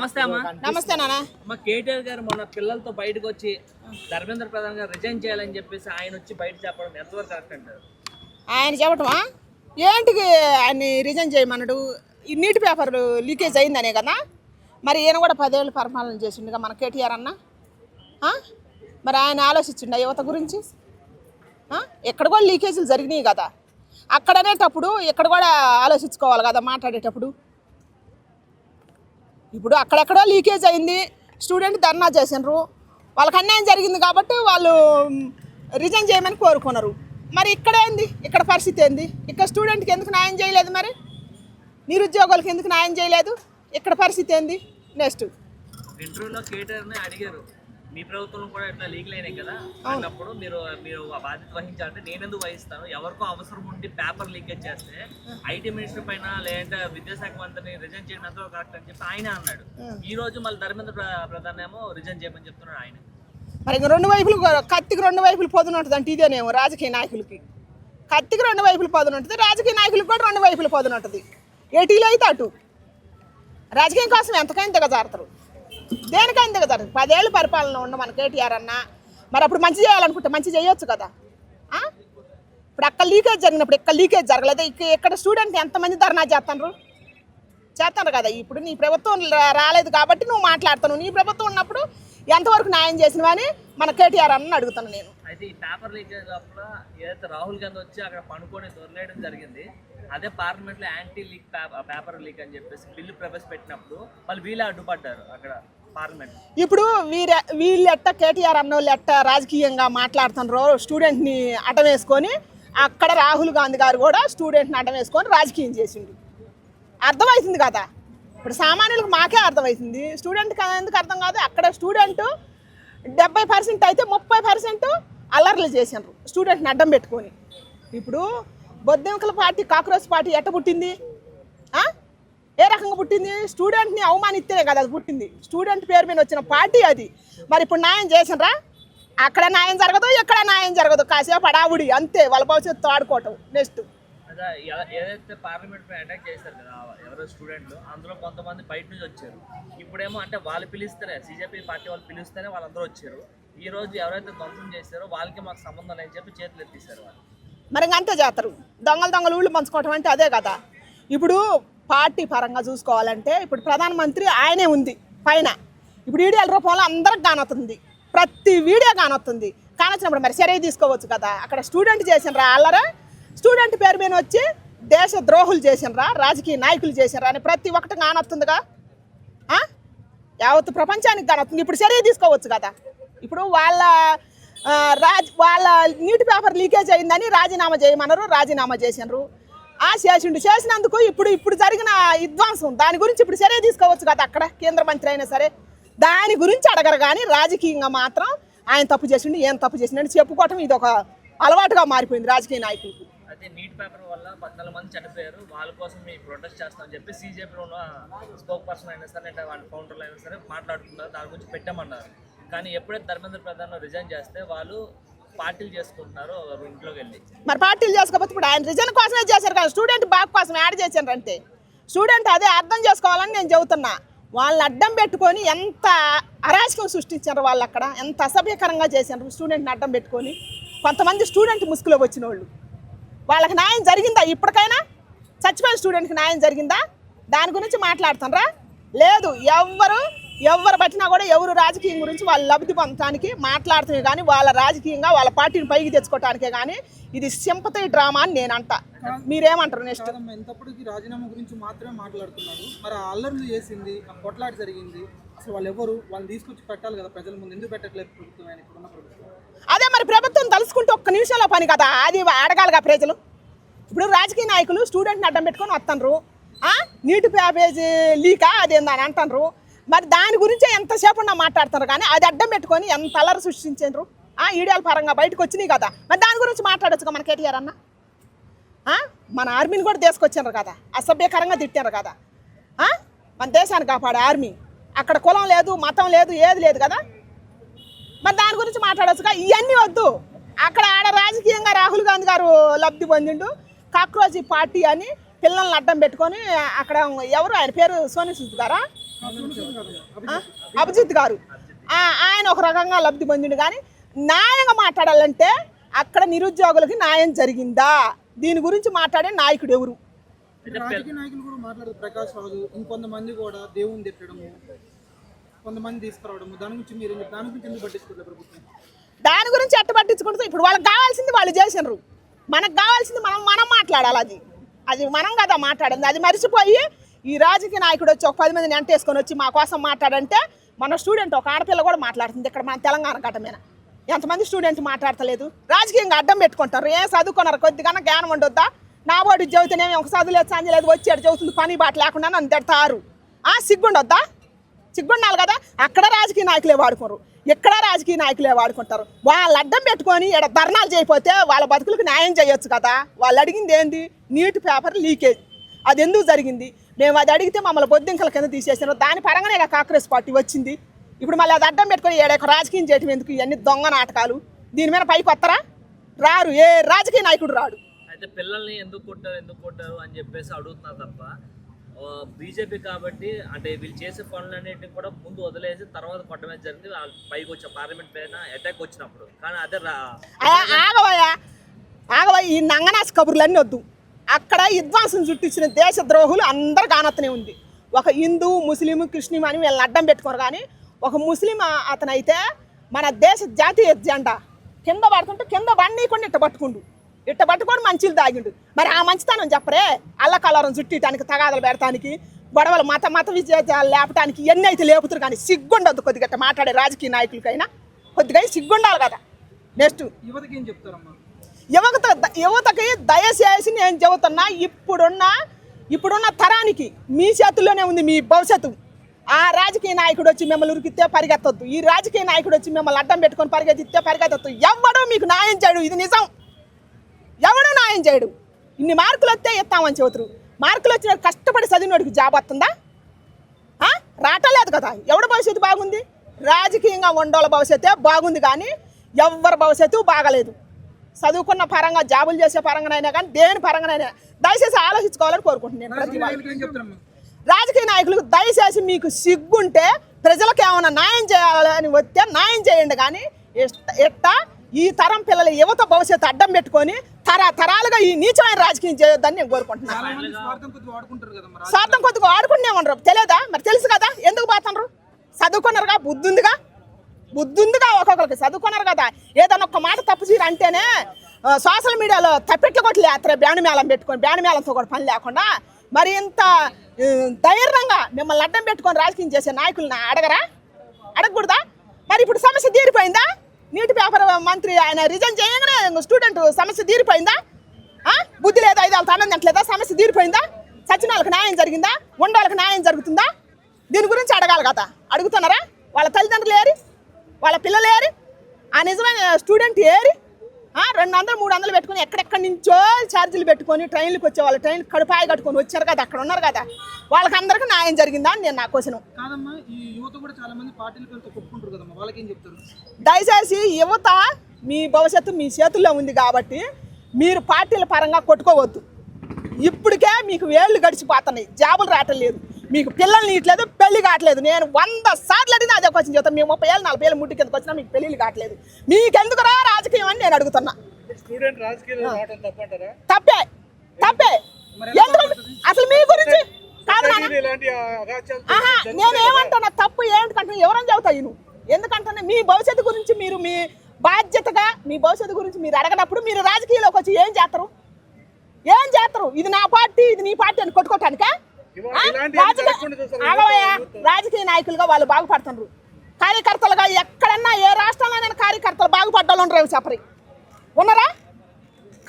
నమస్తే అమ్మా. నమస్తే నాన్న. అమ్మ కేటీఆర్ గారు మొన్న పిల్లలతో బయటకు వచ్చి ధర్మేంద్ర ప్రధాన్ గారు రిజైన్ చేయాలని చెప్పేసి ఆయన వచ్చి బయట చెప్పడం ఎంతవరకు కరెక్ట్ అంటారు? ఆయన చెప్పటమా ఏంటికి ఆయన్ని రిజైన్ చేయమన్నాడు? ఈ నీటి పేపర్ లీకేజ్ అయిందనే కదా. మరి ఈయన కూడా 10 ఏళ్ళు పరిపాలన చేసిండుగా మన కేటీఆర్ అన్న. మరి ఆయన ఆలోచించిండు యువత గురించి. ఎక్కడ కూడా లీకేజీలు జరిగినాయి కదా, అక్కడనేటప్పుడు ఇక్కడ కూడా ఆలోచించుకోవాలి కదా మాట్లాడేటప్పుడు. ఇప్పుడు అక్కడెక్కడో లీకేజ్ అయింది, స్టూడెంట్ ధర్నా చేసినారు, వాళ్ళకి అన్యాయం జరిగింది కాబట్టి వాళ్ళు రిజైన్ చేయమని కోరుకున్నారు. మరి ఇక్కడ ఏంది, ఇక్కడ పరిస్థితి ఏంది? ఇక్కడ స్టూడెంట్కి ఎందుకు న్యాయం చేయలేదు? మరి నిరుద్యోగులకు ఎందుకు న్యాయం చేయలేదు? ఇక్కడ పరిస్థితి ఏంది? నెక్స్ట్ ఇంటర్వ్యూలో కేటీఆర్ని అడిగారు, మీ ప్రభుత్వం కూడా ఇట్లా లీగల్ అయినాయి కదా అన్నప్పుడు మీరు ఆ బాధ్యత వహించాలంటే నేనెందుకు వహిస్తాను, ఎవరికో అవసరం ఉండి పేపర్ లీకేజ్ చేస్తే ఐటీ మినిస్టర్ పైన లేదంటే విద్యాశాఖ మంత్రిని రిజైన్ చేయడం ఎంతో కరెక్ట్ అని చెప్పి ఆయన అన్నాడు. ఈ రోజు మళ్ళీ ధర్మేంద్ర ప్రధాన్ ఏమో రిజైన్ చేయమని చెప్తున్నాడు ఆయన. మరి ఇంక రెండు వైపులు కత్తికి రెండు వైపులు పొదును ఉంటుంది అంటే ఇదేనేమో రాజకీయ నాయకులకి. కత్తికి రెండు వైపులు పొదును ఉంటుంది, రాజకీయ నాయకులకు కూడా రెండు వైపులు పొదును ఉంటుంది. ఏటీలో అయితే అటు రాజకీయం కోసం ఎంతకైనా దిగజారుతారు, దేనికైనా దిగజారు. 10 ఏళ్ళు పరిపాలన ఉన్న మన కేటీఆర్ అన్న. మరి అప్పుడు మంచి చేయాలనుకుంటే మంచి చేయొచ్చు కదా. ఇప్పుడు అక్కడ లీకేజ్ జరిగినప్పుడు ఇక్కడ లీకేజ్ జరగలేదు, ఇక్కడ స్టూడెంట్ ఎంతమంది ధర్నా చేస్తారు కదా. ఇప్పుడు నీ ప్రభుత్వం రాలేదు కాబట్టి నువ్వు మాట్లాడుతాను, నీ ప్రభుత్వం ఉన్నప్పుడు ఎంతవరకు న్యాయం చేసినవని మన కేటీఆర్ అన్న అడుగుతాను నేను. అయితే ఈ పేపర్ లీకేజ్ అప్పుడు ఏదైతే రాహుల్ గాంధీ వచ్చి అక్కడ పనుకొని దొరలేయడం జరిగింది, అదే పార్లమెంట్ లో యాంటీ లీక్ పేపర్ లీక్ అని చెప్పేసి బిల్లు ప్రవేశపెట్టినప్పుడు వాళ్ళు వీళ్ళే అడ్డుపడ్డారు అక్కడ పార్లమెంట్. ఇప్పుడు వీళ్ళు ఎట్ట కేటీఆర్ అన్న వాళ్ళు ఎట్ట రాజకీయంగా మాట్లాడుతున్నారు, స్టూడెంట్ని అడ్డం వేసుకొని, అక్కడ రాహుల్ గాంధీ గారు కూడా స్టూడెంట్ని అడ్డం వేసుకొని రాజకీయం చేసిండు. అర్థమవుతుంది కదా. ఇప్పుడు సామాన్యులకు మాకే అర్థమవుతుంది, స్టూడెంట్కి ఎందుకు అర్థం కాదు? అక్కడ స్టూడెంట్ 70% అయితే 30% అల్లర్లు చేసినారు స్టూడెంట్ని అడ్డం పెట్టుకొని. ఇప్పుడు బొద్దెంకల పార్టీ, కాక్రోచ్ పార్టీ ఎట్ట పుట్టింది? ఏ రకంగా పుట్టింది? స్టూడెంట్ని అవమానిస్తేనే కదా అది పుట్టింది. స్టూడెంట్ పేరు మీద వచ్చిన పార్టీ అది. మరి ఇప్పుడు న్యాయం చేసినరా? అక్కడ న్యాయం జరగదు, ఎక్కడ న్యాయం జరగదు. కాసేపు అడావుడి అంతే, వాళ్ళ భవిష్యత్తు ఆడుకోవటం. నెక్స్ట్ అదే ఏదైతే పార్లమెంట్ పై అటాక్ చేశారు కదా ఎవరో స్టూడెంట్లు, అందులో కొంతమంది బయట నుంచి వచ్చారు. ఇప్పుడేమో అంటే వాళ్ళు పిలిస్తేనే, సిజేపీ పార్టీ వాళ్ళు పిలిస్తేనే వాళ్ళందరూ వచ్చారు. ఈ రోజు ఎవరైతే ధ్వంసం చేశారో వాళ్ళకి మాకు సంబంధం లేని చెప్పి చేతులు ఎత్తేసారు వాళ్ళు. మరి అంతే చేస్తారు. దొంగలు ఊళ్ళు పంచుకోవటం అంటే అదే కదా. ఇప్పుడు పార్టీ పరంగా చూసుకోవాలంటే ఇప్పుడు ప్రధానమంత్రి ఆయనే ఉంది పైన. ఇప్పుడు వీడియోల రూపంలో అందరికి కానొస్తుంది, ప్రతి వీడియో కానొస్తుంది. కానొచ్చినప్పుడు మరి చర్య తీసుకోవచ్చు కదా. అక్కడ స్టూడెంట్ చేసినరా అల్లరా, స్టూడెంట్ పేరు మీద వచ్చి దేశ ద్రోహులు చేసినరా, రాజకీయ నాయకులు చేసినరా అని ప్రతి ఒక్కటి కానొస్తుందిగా. యావత్ ప్రపంచానికి కానొస్తుంది. ఇప్పుడు చర్య తీసుకోవచ్చు కదా. ఇప్పుడు వాళ్ళ నీటి పేపర్ లీకేజ్ అయిందని రాజీనామా చేయమన్నారు, రాజీనామా చేసినారు. చేసినందుకు ఇప్పుడు జరిగిన విధ్వంసం దాని గురించి ఇప్పుడు చర్య తీసుకోవచ్చు కదా. అక్కడ కేంద్ర మంత్రి అయినా సరే దాని గురించి అడగరు, కానీ రాజకీయంగా మాత్రం ఆయన తప్పు చేసిండు, ఏం తప్పు చేసిండని చెప్పుకోవటం ఇది ఒక అలవాటుగా మారిపోయింది రాజకీయ నాయకులకు. అయితే నీట్ పేపర్ వల్ల 14 మంది చనిపోయారు, వాళ్ళ కోసం మేము ప్రొటెస్ట్ చేస్తామని చెప్పి సీజేపీలో ఉన్న స్పోక్ పర్సన్ అయినా సరే అంటే వాళ్ళ కౌంటర్లు అయినా సరే మాట్లాడుతున్నారు, దాని గురించి పెట్టామన్నారు. కానీ ఎప్పుడైతే ధర్మేంద్ర ప్రధాన్ రిజైన్ చేస్తే వాళ్ళు పార్టీలు చేసుకుంటున్నారు ఇంట్లోకి వెళ్ళి. మరి పార్టీలు చేసుకోకపోతే ఇప్పుడు ఆయన రిజైన్ కోసమే చేశారు కదా, స్టూడెంట్ బాగు కోసం యాడ్ చేశారు అంటే స్టూడెంట్ అదే అర్థం చేసుకోవాలని నేను చెబుతున్నా. వాళ్ళని అడ్డం పెట్టుకొని ఎంత అరాచకం సృష్టించారు వాళ్ళు, అక్కడ ఎంత అసభ్యకరంగా చేశారు స్టూడెంట్ని అడ్డం పెట్టుకొని. కొంతమంది స్టూడెంట్ ముసుగులోకి వచ్చిన వాళ్ళు, వాళ్ళకి న్యాయం జరిగిందా? ఇప్పటికైనా చచ్చిపోయిన స్టూడెంట్కి న్యాయం జరిగిందా? దాని గురించి మాట్లాడుతున్నారా? లేదు. ఎవరు పట్టినా కూడా ఎవరు రాజకీయం గురించి వాళ్ళ లబ్ధి పొందడానికి మాట్లాడుతుంది, కానీ వాళ్ళ రాజకీయంగా వాళ్ళ పార్టీని పైకి తెచ్చుకోవటానికే. కానీ ఇది సింపతి డ్రామా అని నేను అంట. మీరేమంటారు? నెక్స్ట్ ఎంతప్పటికీ రాజీనామా గురించి మాత్రమే మాట్లాడుతున్నారు. మరి ఆ అల్లర్లు చేసింది, ఆ కొట్లాట జరిగింది, అసలు వాళ్ళు ఎవరు? వాళ్ళని తీసుకొచ్చి పెట్టాలి కదా ప్రజల ముందు. ఎందుకు పెట్టట్లేదు ప్రభుత్వం? ఆయన ఇప్పుడున్న ప్రభుత్వం అదే మరి ప్రభుత్వం తలుసుకుంటే ఒక్క నిమిషంలో పని కదా, అది అడగాలిగా ప్రజలు. ఇప్పుడు రాజకీయ నాయకులు స్టూడెంట్ని అడ్డం పెట్టుకొని వస్తున్నారు, నీటి ప్యాకేజీ లీకా అదేందని అంటున్నారు. మరి దాని గురించే ఎంతసేపు ఉన్నా మాట్లాడుతున్నారు, కానీ అది అడ్డం పెట్టుకొని ఎంత అల్లరి సృష్టించారు. ఈడియాల పరంగా బయటకు వచ్చినాయి కదా, మరి దాని గురించి మాట్లాడొచ్చుగా మన కేటీఆర్ అన్న. మన ఆర్మీని కూడా తీసుకొచ్చారు కదా, అసభ్యకరంగా తిట్టారు కదా. మన దేశాన్ని కాపాడే ఆర్మీ, అక్కడ కులం లేదు, మతం లేదు, ఏది లేదు కదా. మరి దాని గురించి మాట్లాడొచ్చుగా. ఇవన్నీ వద్దు. అక్కడ రాజకీయంగా రాహుల్ గాంధీ గారు లబ్ధి పొందిండు, కాక్రోచ్ పార్టీ అని పిల్లల్ని అడ్డం పెట్టుకొని. అక్కడ ఎవరు ఆయన పేరు సోని సూద్ గారా, అభిజిత్ గారు ఆయన ఒక రకంగా లబ్ధి పొందిండు. కానీ న్యాయంగా మాట్లాడాలంటే అక్కడ నిరుద్యోగులకి న్యాయం జరిగిందా దీని గురించి మాట్లాడే నాయకుడు ఎవరు? రాజకీయ నాయకులు కూడా మాట్లాడారు. ప్రకాష్ రాజు ఇంకొంతమంది కూడా దేవుని తిట్టడము, కొంతమంది తీసుకురావడము, దాని గురించి మీరు దాని గురించి ఎందుకు పట్టించుకోలేదు ప్రభుత్వం? దాని గురించి ఎట్ట పట్టించుకుంటుంది? ఇప్పుడు వాళ్ళకి కావాల్సింది వాళ్ళు చేసినారు, మనకు కావాల్సింది మనం మాట్లాడాలి. అది మనం కదా మాట్లాడింది. అది మర్చిపోయి ఈ రాజకీయ నాయకుడు వచ్చి ఒక 10 మందిని ఎంటేసుకొని వచ్చి మా కోసం మాట్లాడంటే మన స్టూడెంట్ ఒక ఆడపిల్ల కూడా మాట్లాడుతుంది. ఇక్కడ మన తెలంగాణ గడ్డ మీద ఎంతమంది స్టూడెంట్ మాట్లాడతలేదు? రాజకీయంగా అడ్డం పెట్టుకుంటారు. ఏం చదువుకున్నారు? కొద్దిగా జ్ఞానం ఉండొద్దా? నా వాడు చదువుతానేమి ఒక చదువు లేదు సంజ లేదు వచ్చాడు చదువుతుంది పని బాట లేకుండా నన్ను తిడతారు. సిగ్గుండొద్దా? సిగ్గుండాలి కదా. అక్కడ రాజకీయ నాయకులే వాడుకోరు, ఇక్కడ రాజకీయ నాయకులే వాడుకుంటారు. వాళ్ళు అడ్డం పెట్టుకొని ఇక్కడ ధర్నాలు చేయకపోతే వాళ్ళ బతుకులకు న్యాయం చేయొచ్చు కదా. వాళ్ళు అడిగింది ఏంది? నీటి పేపర్ లీకేజ్. అది ఎందుకు జరిగింది? మేము అది అడిగితే మమ్మల్ని బొద్దింకల కింద తీసేసారు. దాని పరంగానే కాంగ్రెస్ పార్టీ వచ్చింది. ఇప్పుడు మళ్ళీ అది అడ్డం పెట్టుకొని ఏడొక రాజకీయం చేయటం ఎందుకు? ఇవన్నీ దొంగ నాటకాలు. దీని మీద పైకి వస్తారా? రారు. ఏ రాజకీయ నాయకుడు రాడు. అయితే పిల్లల్ని ఎందుకు కొట్టారు అని చెప్పేసి అడుగుతున్నారు తప్ప బీజేపీ కాబట్టి అంటే వీళ్ళు చేసే పనులన్నింటినీ కూడా ముందు వదిలేసి తర్వాత కొట్టమే జరిగింది. వాళ్ళు పైకి వచ్చే పార్లమెంట్ పైన అటాక్ వచ్చినప్పుడు. కానీ అదే ఆగవయ్యా ఈ నంగనాశ కబుర్లన్నీ వద్దు. అక్కడ విధ్వంసం చుట్టించిన దేశ ద్రోహులు అందరు కానతనే ఉంది. ఒక హిందూ ముస్లిం క్రిస్టియన్ అని వీళ్ళని అడ్డం పెట్టుకోరు. కానీ ఒక ముస్లిం అతనైతే మన దేశ జాతీయ జెండా కింద పడుతుంటే కింద బండికుండా ఇట్ట పట్టుకొని మంచిలు తాగిండు. మరి ఆ మంచితనం చెప్పరే? అల్లకలరం చుట్టిటానికి తగాదలు పెడతానికి గొడవలు మత విజయాలు లేపటానికి ఎన్ని అయితే లేపుతారు. కానీ సిగ్గుండద్దు కొద్దిగా మాట్లాడే రాజకీయ నాయకులకైనా కొద్దిగా సిగ్గుండాలి కదా. నెక్స్ట్ యువతకి ఏం చెప్తారమ్మా? యువతకి దయచేసి నేను చెబుతున్నా, ఇప్పుడున్న తరానికి మీ చేతుల్లోనే ఉంది మీ భవిష్యత్తు. ఆ రాజకీయ నాయకుడు వచ్చి మిమ్మల్ని ఉరికితే పరిగెత్తొద్దు. ఈ రాజకీయ నాయకుడు వచ్చి మిమ్మల్ని అడ్డం పెట్టుకొని పరిగెత్తితే పరిగెత్తొద్దు. ఎవడో మీకు న్యాయం చేయడు. ఇది నిజం. ఎవడో న్యాయం చేయడు. ఇన్ని మార్కులు వస్తే ఇస్తామని చెబుతారు. మార్కులు వచ్చిన కష్టపడి చదివినోడికి జాబ్ వస్తుందా? రావట్లేదు కదా. ఎవడి భవిష్యత్తు బాగుంది? రాజకీయంగా ఉండోళ్ళ భవిష్యత్తే బాగుంది. కానీ ఎవరి భవిష్యత్తు బాగలేదు. చదువుకున్న పరంగా జాబులు చేసే పరంగానైనా కానీ దేని పరంగానైనా దయచేసి ఆలోచించుకోవాలని కోరుకుంటున్నాను. ప్రతి రాజకీయ నాయకులకు దయచేసి మీకు సిగ్గుంటే ప్రజలకు ఏమైనా న్యాయం చేయాలని వస్తే న్యాయం చేయండి. కానీ ఎట్టా ఈ తరం పిల్లల యువత భవిష్యత్తు అడ్డం పెట్టుకొని తరాలుగా ఈ నీచమైన రాజకీయం చేయొద్దని నేను కోరుకుంటున్నాను. స్వార్థం కొద్దిగా ఆడుకునే ఉండరు. తెలియదా? మరి తెలుసు కదా ఎందుకు పోతున్నారు. చదువుకున్నారుగా, బుద్ధుందిగా ఒక్కొక్కరికి చదువుకున్నారు కదా. ఏదన్నా ఒక్క మాట తప్పు చేయరు అంటేనే సోషల్ మీడియాలో తప్పెట్లు కొట్లు వేస్తారు. బ్యాండ్ మేళం పెట్టుకొని బ్యాండ్ మేళంతో కూడా పని లేకుండా. మరి ఇంత ధైర్యంగా మిమ్మల్ని అడ్డం పెట్టుకొని రాజకీయం చేసే నాయకులను అడగకూడదా? మరి ఇప్పుడు సమస్య తీరిపోయిందా? నీటి పేపర్ మంత్రి ఆయన రిజైన్ చేయగానే స్టూడెంట్ సమస్య తీరిపోయిందా? బుద్ధి లేదా? 5 ఏళ్ళ తనం తింటలేదా? సమస్య తీరిపోయిందా? చచ్చిన వాళ్ళకి న్యాయం జరిగిందా? ఉండోళ్ళకి న్యాయం జరుగుతుందా? దీని గురించి అడగాలి కదా. అడుగుతున్నారా? వాళ్ళ తల్లిదండ్రులు ఏరి? వాళ్ళ పిల్లలు ఏరి? ఆ నిజమైన స్టూడెంట్ ఏరి? 200 300 పెట్టుకొని ఎక్కడెక్కడి నుంచో ఛార్జీలు పెట్టుకొని ట్రైన్లకు వచ్చే వాళ్ళు ట్రైన్ కడుపాయి కట్టుకొని వచ్చారు కదా. అక్కడ ఉన్నారు కదా. వాళ్ళకి అందరికీ న్యాయం జరిగిందా అని నేను నా క్వశ్చన్. కాదమ్మా, ఈ యువత కూడా చాలా మంది పార్టీల పేరుతో కొట్టుకుంటారు కదమ్మా, వాళ్ళకి ఏం చెప్తారు? దయచేసి యువత మీ భవిష్యత్తు మీ చేతుల్లో ఉంది కాబట్టి మీరు పార్టీల పరంగా కొట్టుకోవద్దు. ఇప్పటికే మీకు వేళ్ళు గడిచిపోతున్నాయి, జాబులు రావటం లేదు, మీకు పిల్లల్ని ఇట్లేదు, పెళ్లి కావట్లేదు. నేను 100 సార్లు అడిగినా అదే క్వశ్చన్ చెప్తాను. మేము 30 ఏళ్ళు 40 ఏళ్ళు ముట్టి కిందకి వచ్చినా మీకు పెళ్లిళ్ళు కావట్లేదు. మీకెందుకురా రాజకీయం అని నేను అడుగుతున్నా. తప్పే ఎందుకు అసలు మీ గురించి కాదు. నేనేమంటున్నా తప్పు ఏంటంటే ఎవరని చెబుతాయి నువ్వు. ఎందుకంటే మీ భవిష్యత్తు గురించి మీరు మీ బాధ్యతగా మీ భవిష్యత్తు గురించి మీరు అడగనప్పుడు మీరు రాజకీయాల్లోకి వచ్చి ఏం చేస్తారు? ఇది నా పార్టీ ఇది నీ పార్టీ అని కొట్టుకోవటానికా? రాజకీయ నాయకులుగా వాళ్ళు బాగుపడుతున్నారు. కార్యకర్తలుగా ఎక్కడన్నా ఏ రాష్ట్రంలోనైనా కార్యకర్తలు బాగుపడ్డాలు ఉండరు చెప్పరి ఉన్నారా?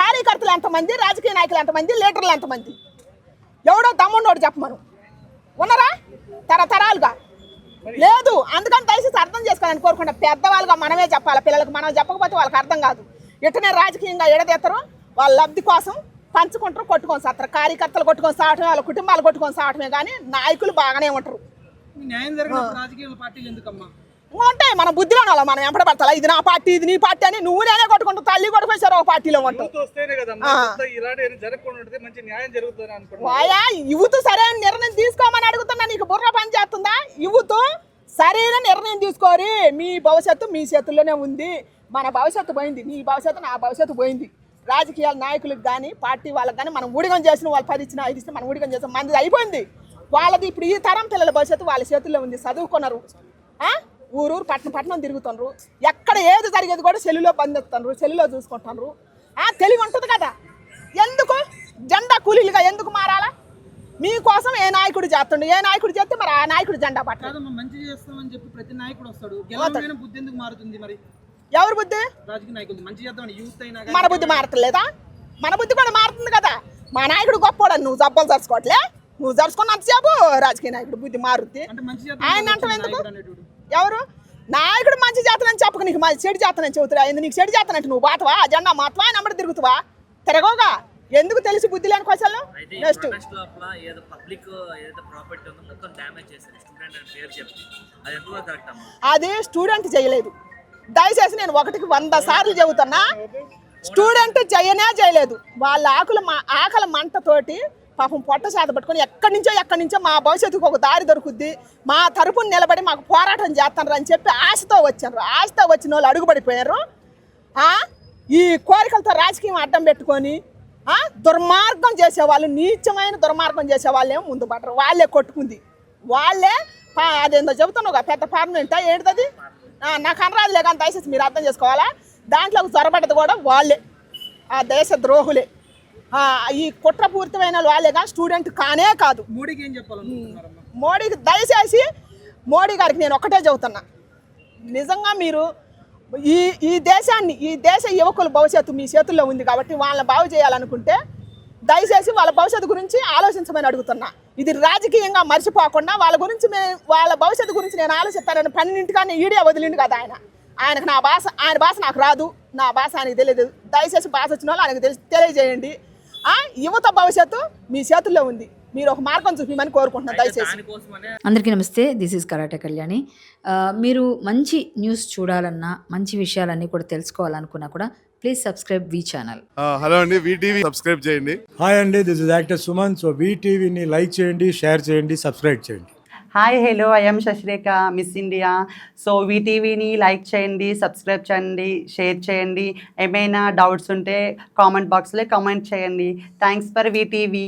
కార్యకర్తలు ఎంతమంది, రాజకీయ నాయకులు ఎంతమంది, లీడర్లు ఎంతమంది? ఎవడో దమ్మున్నోడు చెప్పమను ఉన్నారా? తరతరాలుగా లేదు. అందుకని దయచేసి అర్థం చేసుకోవాలని కోరుకుంటా. పెద్దవాళ్ళుగా మనమే చెప్పాలి. పిల్లలకు మనం చెప్పకపోతే వాళ్ళకి అర్థం కాదు. ఇట్టనే రాజకీయంగా ఎడదెత్తరు. వాళ్ళ లబ్ధి కోసం పంచుకుంటారు, కొట్టుకొని సాగుతారు. కార్యకర్తలు కొట్టుకొని సాగటమే, వాళ్ళ కుటుంబాలు కొట్టుకొని సాగటమే. కానీ నాయకులు బాగానే ఉంటారు. న్యాయం జరిగినప్పుడు రాజకీయ పార్టీలు ఎందుకమ్మా ఉంటాయి? మన బుద్ధిలో మనం ఎంపడ పడతా. ఇది నా పార్టీ ఇది నీ పార్టీ అని నువ్వు నేనే కొట్టుకుంటావు. తల్లి కొట్టుకొచ్చారు ఒక పార్టీలో ఉంటావు. యూత్ సరైన నిర్ణయం తీసుకోమని అడుగుతున్నా. నీకు బుర్ర పని చేస్తుందా? సరైన నిర్ణయం తీసుకోరి. మీ భవిష్యత్తు మీ చేతుల్లోనే ఉంది. మన భవిష్యత్తు పోయింది, నీ భవిష్యత్తు నా భవిష్యత్తు పోయింది. రాజకీయాల నాయకులకు కానీ పార్టీ వాళ్ళకి కానీ మనం ఊడిగం చేసిన వాళ్ళు 10 ఇచ్చినా 5 ఇస్తే మనం ఊడిగం చేస్తాం. మనది అయిపోయింది. వాళ్ళది ఇప్పుడు ఈ తరం పిల్లల భవిష్యత్తు వాళ్ళ చేతుల్లో ఉంది. చదువుకున్నారు, ఊరు పట్టణం తిరుగుతున్నారు. ఎక్కడ ఏది జరిగేది కూడా సెల్లులో బంధిస్తున్నారు, సెల్లులో చూసుకుంటున్నారు. తెలివి ఉంటుంది కదా. ఎందుకు జెండా కూలీలుగా ఎందుకు మారాలా? మీకోసం ఏ నాయకుడు చేస్తుండే, ఏ నాయకుడు చేస్తే మరి ఆ నాయకుడు జెండా పట్టాలి. మంచి చేస్తామని చెప్పి ప్రతి నాయకుడు వస్తాడు. గెలవలేని బుద్ధి ఎందుకు మారుతుంది మరి? ఎవరి బుద్ధి? రాజకీయ నాయకులు మంచి చేద్దామని యూత్ అయినా మన బుద్ధి మారట్లేదా? మన బుద్ధి కూడా మారుతుంది కదా. మా నాయకుడు గొప్పోడని నువ్వు జబ్బలు జరుచుకోవట్లే. నువ్వు జరుచుకున్నంతసేపు రాజకీయ నాయకుడు బుద్ధి మారుద్ది. ఆయన అంటే ఎందుకు? ఎవరు నాయకుడు మంచి చేతనని చెప్పక నీకు చెడు చేతనని చెబుతురా? ఎందుకు నీకు చెడు చేతనంటే నువ్వు బాతవా జెండా మాత్రమా ఆయన అమ్మడి తిరుగుతావా? తిరగవుగా. ఎందుకు తెలిసి బుద్ధి లేని క్వశ్చన్లు. నెక్స్ట్ అది స్టూడెంట్ చేయలేదు. దయచేసి నేను 1కి 100 సార్లు చెబుతున్నా, స్టూడెంట్ చేయలేదు. వాళ్ళ ఆకలి మంటతోటి పాపం పొట్ట చేత పట్టుకొని ఎక్కడి నుంచో మా భవిష్యత్తుకు ఒక దారి దొరుకుద్ది, మా తరపున నిలబడి మాకు పోరాటం చేస్తున్నారు అని చెప్పి ఆశతో వచ్చారు. ఆశతో వచ్చిన వాళ్ళు అడుగుపడిపోయారు. ఈ కోరికలతో రాజకీయం అడ్డం పెట్టుకొని దుర్మార్గం చేసేవాళ్ళు, నీచమైన దుర్మార్గం చేసేవాళ్ళు ఏమో ముందు పడరు. వాళ్ళే కొట్టుకుంది, వాళ్ళే అదేందో చెబుతున్నావు పెద్ద పర్మనెంటా ఏంటిది నాకు అనరాదులే కానీ దయచేసి మీరు అర్థం చేసుకోవాలా. దాంట్లోకి చొరబడ్డది కూడా వాళ్ళే, ఆ దేశ ద్రోహులే. ఈ కుట్రపూరితమైన వాళ్ళే కానీ స్టూడెంట్ కానే కాదు. మోడీకి ఏం చెప్పాలనుకుంటున్నారు? మోడీకి దయచేసి మోడీ గారికి నేను ఒక్కటే చెబుతున్నా, నిజంగా మీరు ఈ దేశాన్ని, ఈ దేశ యువకుల భవిష్యత్తు మీ చేతుల్లో ఉంది కాబట్టి వాళ్ళని బాగు చేయాలనుకుంటే దయచేసి వాళ్ళ భవిష్యత్తు గురించి ఆలోచించమని అడుగుతున్నా. ఇది రాజకీయంగా మర్చిపోకుండా వాళ్ళ భవిష్యత్తు గురించి నేను ఆలోచిస్తానని 12ంటికానే ఈడే వదిలిండు కదా ఆయనకు ఆయన భాష నాకు రాదు, నా భాష ఆయనకు తెలియదు. దయచేసి భాష వచ్చిన వాళ్ళు ఆయనకు తెలియజేయండి. యువత భవిష్యత్తు మీ చేతుల్లో ఉంది. మీరు ఒక మార్గం చూపిమని కోరుకుంటున్నాను దయచేసి. అందరికీ నమస్తే, దిస్ ఈజ్ కరాటే కళ్యాణి. మీరు మంచి న్యూస్ చూడాలన్నా, మంచి విషయాలన్నీ కూడా తెలుసుకోవాలనుకున్నా కూడా ప్లీజ్ సబ్స్క్రైబ్ వి ఛానల్. హలో అండి, వీటీవీ సబ్స్క్రైబ్ చేయండి. హాయ్ అండి, this is actor Suman. So వీటీవీని లైక్ చేయండి, షేర్ చేయండి, సబ్స్క్రైబ్ చేయండి. Hi hello, I'm Sashirekha, Miss India. So వీటీవీని లైక్ చేయండి, సబ్స్క్రైబ్ చేయండి, షేర్ చేయండి. ఏమైనా డౌట్స్ ఉంటే కామెంట్ బాక్స్లో కామెంట్ చేయండి. Thanks for VTV.